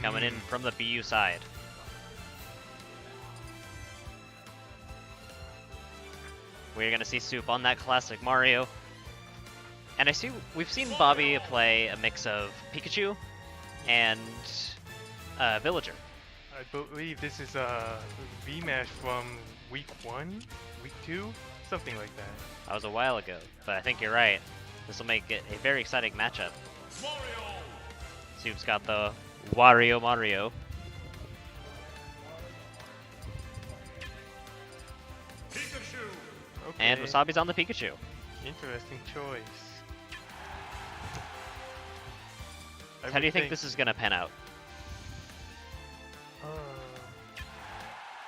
coming in from the BU side. We're going to see Soup on that classic Mario. And I see we've seen Bobby play a mix of Pikachu and Villager. I believe this is a rematch from week 1, week 2, something like that. That was a while ago, but I think you're right. This will make it a very exciting matchup. Soup's got the Wario Mario. Okay. And Wasabi's on the Pikachu. Interesting choice. How do you think this is going to pan out?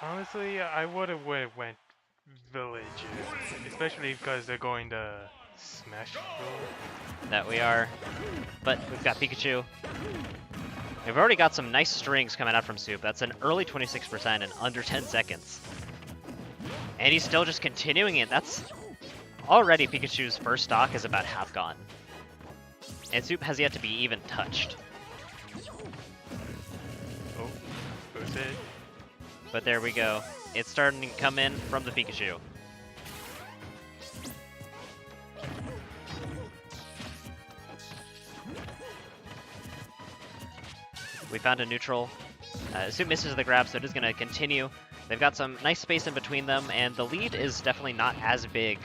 Honestly, I would have went Village, especially because they're going to Smash Bros. That we are. But we've got Pikachu. We've already got some nice strings coming out from Soup. That's an early 26% in under 10 seconds. And he's still just continuing it. That's already Pikachu's first stock is about half gone. And Soup has yet to be even touched. Oh, first hit. But there we go. It's starting to come in from the Pikachu. We found a neutral. Soup misses the grab, so it is going to continue. They've got some nice space in between them, and the lead is definitely not as big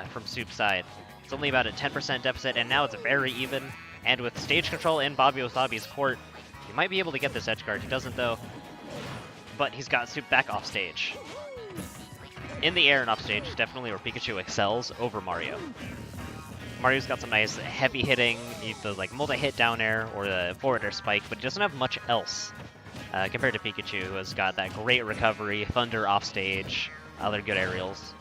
from Soup's side. It's only about a 10% deficit, and now it's very even. And with stage control in BobbyWasabi's court, he might be able to get this edge guard. He doesn't, though. But he's got Soup back off stage. In the air and off stage is definitely where Pikachu excels over Mario. Mario's got some nice heavy hitting, the like multi-hit down air or the forward air spike, but he doesn't have much else compared to Pikachu, who has got that great recovery, thunder off stage, other good aerials.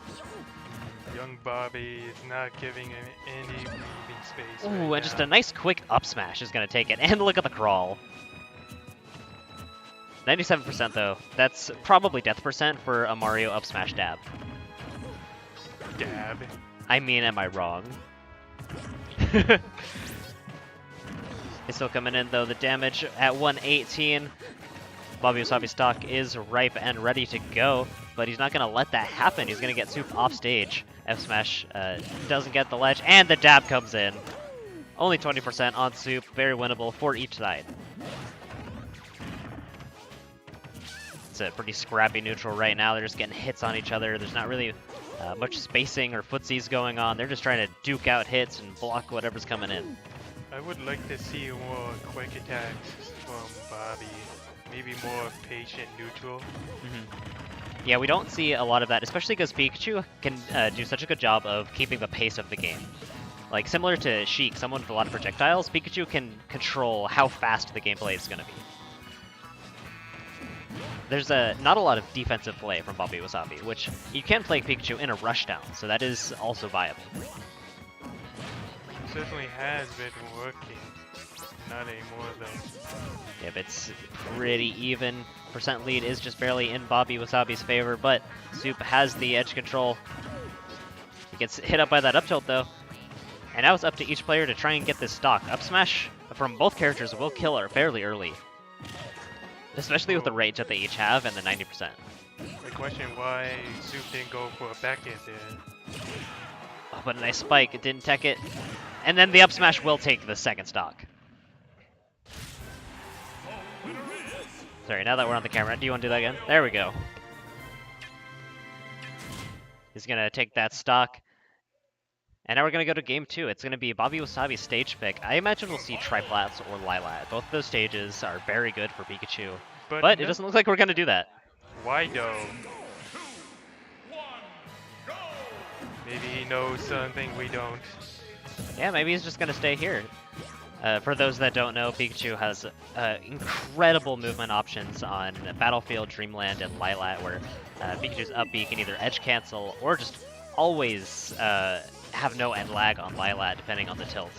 Young Bobby is not giving him any breathing space. Ooh, and just a nice quick up smash is going to take it. And look at the crawl. 97% though. That's probably death percent for a Mario up smash dab. Dab. I mean, am I wrong? It's still coming in though. The damage at 118. BobbyWasabi stock is ripe and ready to go, but he's not going to let that happen. He's going to get Soup off stage. F smash doesn't get the ledge, and the dab comes in. Only 20% on Soup. Very winnable for each side. It's a pretty scrappy neutral right now. They're just getting hits on each other. There's not really much spacing or footsies going on. They're just trying to duke out hits and block whatever's coming in. I would like to see more quick attacks from Bobby. Maybe more patient neutral. Yeah, we don't see a lot of that, especially because Pikachu can do such a good job of keeping the pace of the game. Like, similar to Sheik, someone with a lot of projectiles, Pikachu can control how fast the gameplay is going to be. There's not a lot of defensive play from BobbyWasabi, which you can play Pikachu in a rushdown, so that is also viable. Certainly has been working. Not anymore though. Yeah, but it's pretty even. Percent lead is just barely in BobbyWasabi's favor, but Soup has the edge control. He gets hit up by that up tilt though. And now it's up to each player to try and get this stock. Up smash from both characters will kill her fairly early. Especially with the rage that they each have and the 90%. I question why Soup didn't go for a back end there. Oh, but a nice spike, it didn't tech it. And then the up smash will take the second stock. Sorry, now that we're on the camera, do you want to do that again? There we go. He's going to take that stock. And now we're going to go to game 2. It's going to be BobbyWasabi's stage pick. I imagine we'll see Triplats or Lilat. Both of those stages are very good for Pikachu. But it doesn't look like we're going to do that. Why though? Maybe he knows something we don't. Yeah, maybe he's just going to stay here. For those that don't know, Pikachu has incredible movement options on Battlefield, Dreamland, and Lilat, where Pikachu's up B can either edge cancel or just always have no end lag on Lilat, depending on the tilt.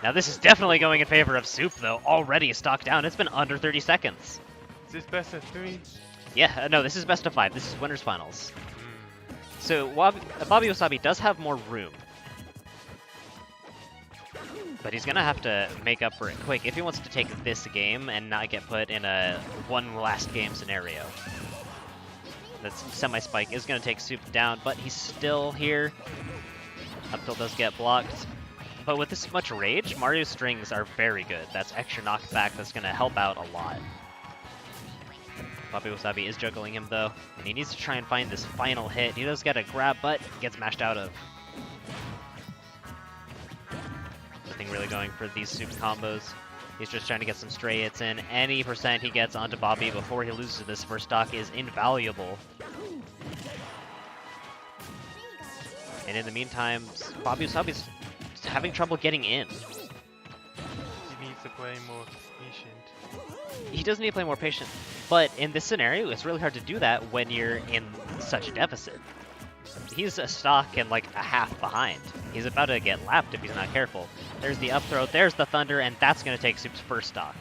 Now this is definitely going in favor of Soup, though. Already a stock down. It's been under 30 seconds. Is this best of 3? Yeah, no, this is best of 5. This is winners finals. So BobbyWasabi does have more room. But he's gonna have to make up for it quick if he wants to take this game and not get put in a one last game scenario. That semi-spike is gonna take Soup down, but he's still here. Up tilt does get blocked. But with this much rage, Mario's strings are very good. That's extra knockback that's gonna help out a lot. BobbyWasabi is juggling him though, and he needs to try and find this final hit. He does get a grab, but gets mashed out of. Nothing really going for these Soup combos. He's just trying to get some stray hits in. Any percent he gets onto Bobby before he loses this first stock is invaluable. And in the meantime, BobbyWasabi's having trouble getting in. He needs to play more patient. He does need to play more patient, but in this scenario, it's really hard to do that when you're in such a deficit. He's a stock and like a half behind. He's about to get lapped if he's not careful. There's the up throw, there's the thunder, and that's going to take Soup's first stock.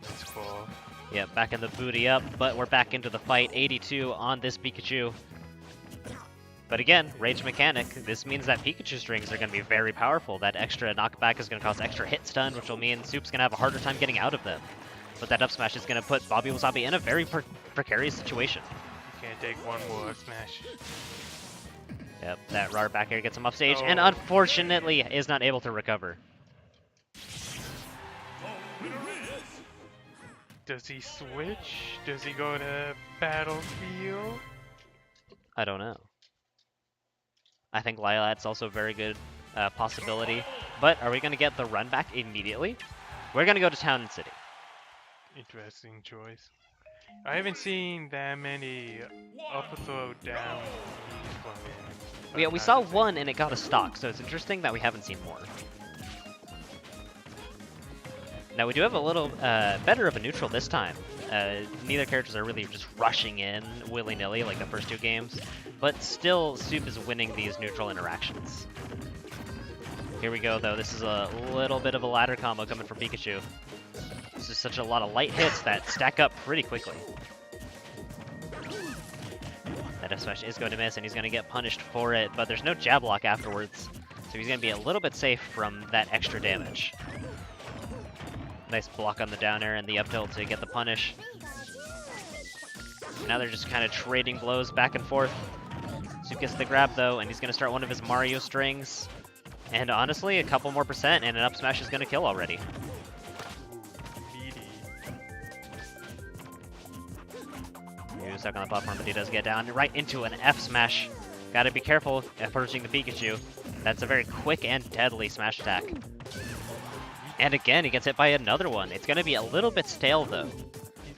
That's cool. Yeah, back in the booty up, but we're back into the fight. 82 on this Pikachu. But again, rage mechanic, this means that Pikachu strings are going to be very powerful. That extra knockback is going to cause extra hit stun, which will mean Soup's going to have a harder time getting out of them. But that up smash is going to put BobbyWasabi in a very precarious situation. You can't take one more smash. Yep, that RAR back air gets him off stage, and unfortunately is not able to recover. Does he switch? Does he go to Battlefield? I don't know. I think Lilat's also a very good possibility. But are we going to get the run back immediately? We're going to go to Town and City. Interesting choice. I haven't seen that many up throw down from him. Yeah, we saw one and it got a stock, so it's interesting that we haven't seen more. Now we do have a little better of a neutral this time. Neither characters are really just rushing in willy-nilly like the first two games, but still Soup is winning these neutral interactions. Here we go though, this is a little bit of a ladder combo coming from Pikachu. This is such a lot of light hits that stack up pretty quickly. That F smash is going to miss and he's going to get punished for it, but there's no jab block afterwards, so he's going to be a little bit safe from that extra damage. Nice block on the down air and the up tilt to get the punish. Now they're just kind of trading blows back and forth. Soup gets the grab though, and he's going to start one of his Mario strings. And honestly, a couple more percent and an up smash is going to kill already. He's stuck on the platform, but he does get down right into an F smash. Gotta be careful approaching the Pikachu. That's a very quick and deadly smash attack. And again, he gets hit by another one. It's going to be a little bit stale, though.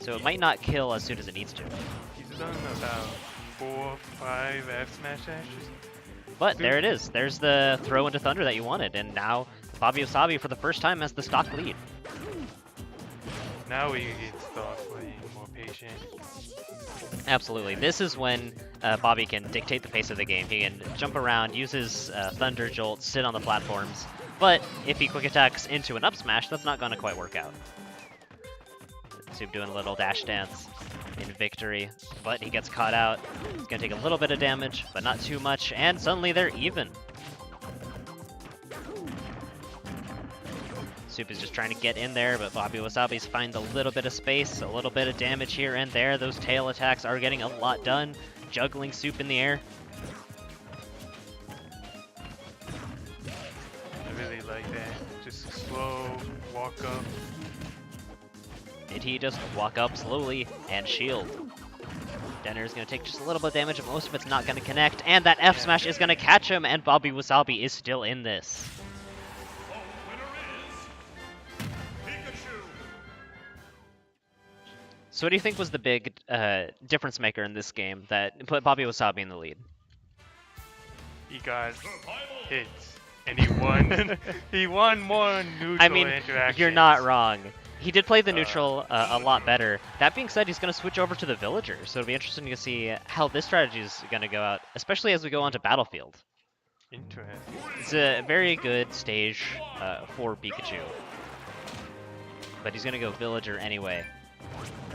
So it might not kill as soon as it needs to. He's done about 4 or 5 F smash dashes. But there it is. There's the throw into Thunder that you wanted. And now BobbyWasabi, for the first time, has the stock lead. Now we can start playing more patient. Absolutely. This is when Bobby can dictate the pace of the game. He can jump around, use his Thunder Jolt, sit on the platforms. But if he quick attacks into an up smash, that's not going to quite work out. Soup doing a little dash dance in victory, but he gets caught out. He's going to take a little bit of damage, but not too much, and suddenly they're even. Soup is just trying to get in there, but BobbyWasabi's finds a little bit of space, a little bit of damage here and there. Those tail attacks are getting a lot done, juggling Soup in the air. Really like that. Just slow, walk up. And he just walk up slowly and shield. Denner is going to take just a little bit of damage, but most of it's not going to connect. And that F smash is going to catch him, and BobbyWasabi is still in this. So what do you think was the big difference maker in this game that put BobbyWasabi in the lead? He got hits. And he won. He won more neutral interactions. You're not wrong. He did play the neutral a lot better. That being said, he's going to switch over to the Villager, so it'll be interesting to see how this strategy is going to go out, especially as we go on to Battlefield. Interesting. It's a very good stage for Pikachu, but he's going to go Villager anyway.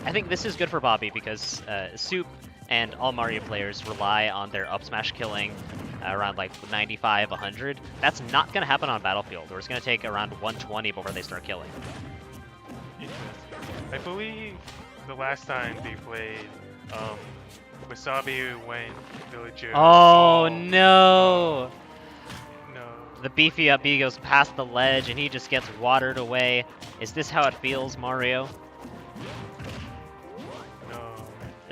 I think this is good for Bobby because Soup and all Mario players rely on their up smash killing around like 95, 100. That's not going to happen on Battlefield, or it's going to take around 120 before they start killing. Interesting. I believe the last time they played, Wasabi went villager. Oh no! No. The beefy up B goes past the ledge and he just gets watered away. Is this how it feels, Mario? No.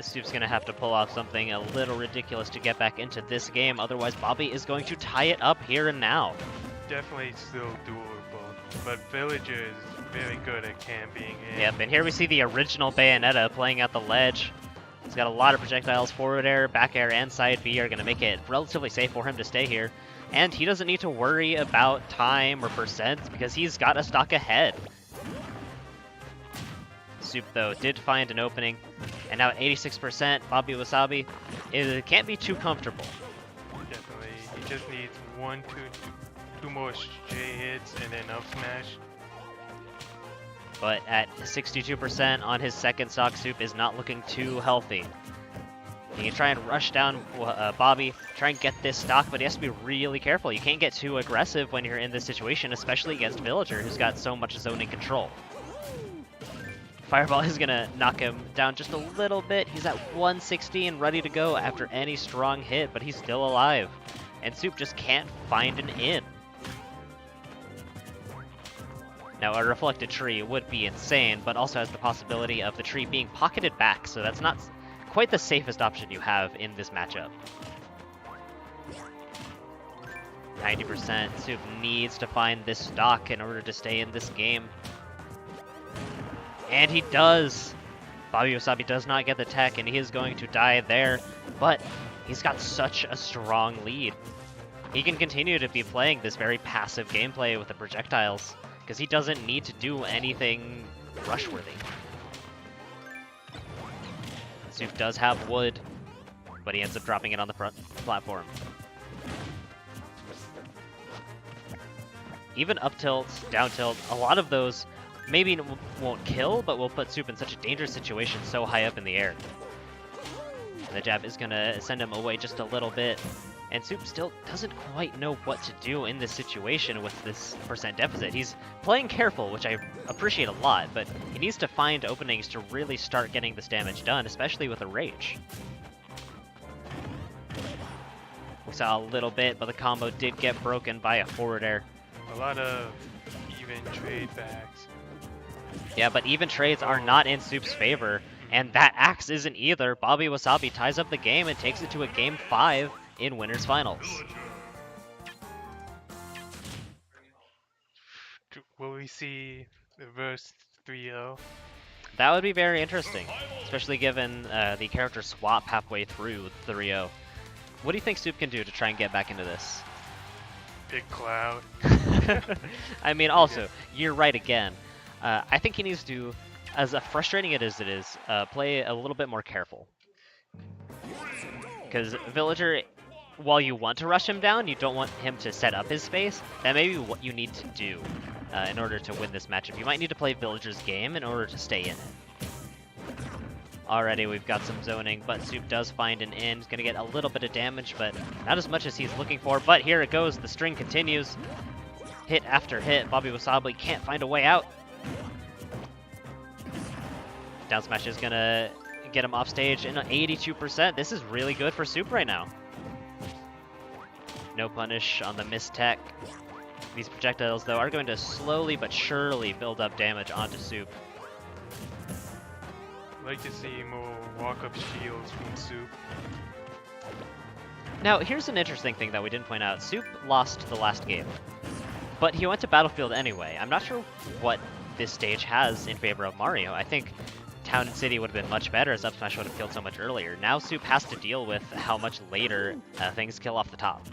Soup's gonna have to pull off something a little ridiculous to get back into this game, otherwise Bobby is going to tie it up here and now. Definitely still doable, but villager is very good at camping. Yep, and here we see the original Bayonetta playing at the ledge. He's got a lot of projectiles, forward air, back air, and side B are gonna make it relatively safe for him to stay here. And he doesn't need to worry about time or percents because he's got a stock ahead. Soup, though, did find an opening. And now at 86%, BobbyWasabi, it can't be too comfortable. Definitely. He just needs two more J hits and then up smash. But at 62% on his second stock, Soup is not looking too healthy. He can try and rush down Bobby, try and get this stock, but he has to be really careful. You can't get too aggressive when you're in this situation, especially against Villager, who's got so much zoning control. Fireball is gonna knock him down just a little bit. He's at 160 and ready to go after any strong hit, but he's still alive. And Soup just can't find an in. Now, a reflected tree would be insane, but also has the possibility of the tree being pocketed back, so that's not quite the safest option you have in this matchup. 90%, Soup needs to find this stock in order to stay in this game. And he does! BobbyWasabi does not get the tech, and he is going to die there, but he's got such a strong lead. He can continue to be playing this very passive gameplay with the projectiles, because he doesn't need to do anything rush-worthy. Soup does have wood, but he ends up dropping it on the front platform. Even up tilt, down tilt, a lot of those maybe won't kill, but will put Soup in such a dangerous situation so high up in the air. And the jab is gonna send him away just a little bit, and Soup still doesn't quite know what to do in this situation with this percent deficit. He's playing careful, which I appreciate a lot, but he needs to find openings to really start getting this damage done, especially with a rage. We saw a little bit, but the combo did get broken by a forward air. A lot of even trade backs. Yeah, but even trades are not in Soup's favor, and that axe isn't either. BobbyWasabi ties up the game and takes it to a game 5 in winners finals. Will we see the verse 3-0? That would be very interesting, especially given the character swap halfway through 3-0. What do you think Soup can do to try and get back into this? Big cloud. I mean, also, you're right again. I think he needs to, as frustrating as it is, play a little bit more careful. Because Villager, while you want to rush him down, you don't want him to set up his space. That may be what you need to do in order to win this matchup. You might need to play Villager's game in order to stay in it. Already we've got some zoning, but Soup does find an in. He's going to get a little bit of damage, but not as much as he's looking for. But here it goes. The string continues. Hit after hit. BobbyWasabi can't find a way out. Down smash is going to get him off stage in 82%. This is really good for Soup right now. No punish on the miss tech. These projectiles, though, are going to slowly but surely build up damage onto Soup. I'd like to see more walk-up shields from Soup. Now, here's an interesting thing that we didn't point out. Soup lost the last game, but he went to Battlefield anyway. I'm not sure what this stage has in favor of Mario. I think Town and City would have been much better, as up smash would have killed so much earlier. Now Soup has to deal with how much later things kill off the top.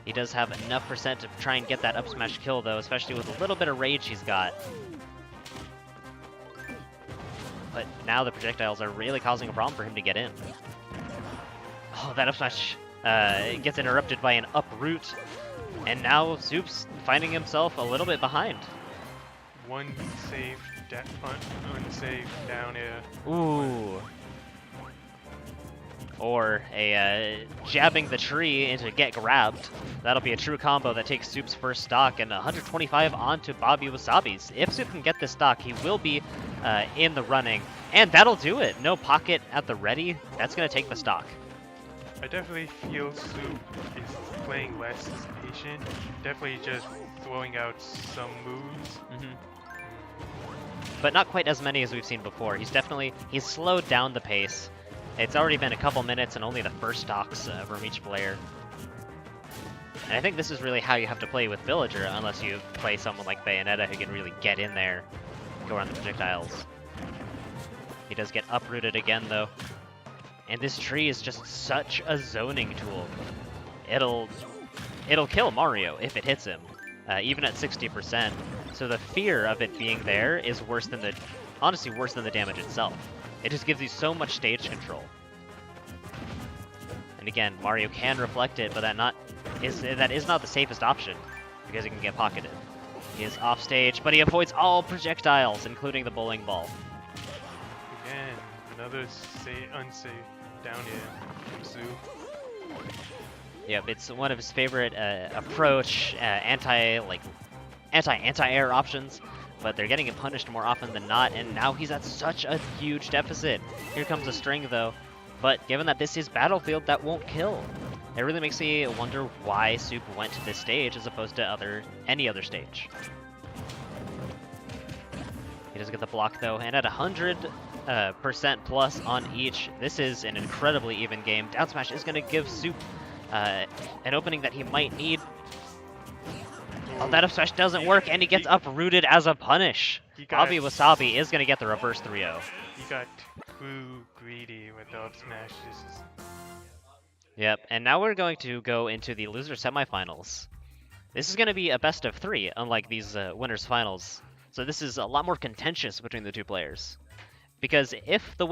He does have enough percent to try and get that up smash kill, though, especially with a little bit of rage he's got. But now the projectiles are really causing a problem for him to get in. Oh, that up smash gets interrupted by an uproot, and now Soup's finding himself a little bit behind. One safe unsafe down air. Ooh. or a jabbing the tree into get grabbed. That'll be a true combo that takes Soup's first stock, and 125 onto BobbyWasabi's. If Soup can get this stock, he will be in the running, and that'll do it. No pocket at the ready. That's going to take the stock. I definitely feel Soup is playing less patient. Definitely just throwing out some moves. But not quite as many as we've seen before. He's slowed down the pace. It's already been a couple minutes and only the first stocks from each player. And I think this is really how you have to play with Villager, unless you play someone like Bayonetta who can really get in there, go around the projectiles. He does get uprooted again, though. And this tree is just such a zoning tool. It'll kill Mario if it hits him, even at 60%. So the fear of it being there is honestly worse than the damage itself. It just gives you so much stage control. And again, Mario can reflect it, but that is not the safest option, because it can get pocketed. He is off stage, but he avoids all projectiles, including the bowling ball. Again, another unsafe down air from Soup. Yep, it's one of his favorite approach, anti-air options, but they're getting it punished more often than not, and now he's at such a huge deficit. Here comes a string, though, but given that this is Battlefield, that won't kill. It really makes me wonder why Soup went to this stage as opposed to any other stage. He does get the block, though, and at 100% plus on each, this is an incredibly even game. Down smash is going to give Soup an opening that he might need. Oh, that up smash doesn't work, and he gets uprooted as a punish. BobbyWasabi is going to get the reverse 3-0. He got too greedy with the up smashes. Yep, and now we're going to go into the loser semifinals. This is going to be a best of 3, unlike these winners finals. So this is a lot more contentious between the two players. Because if the winner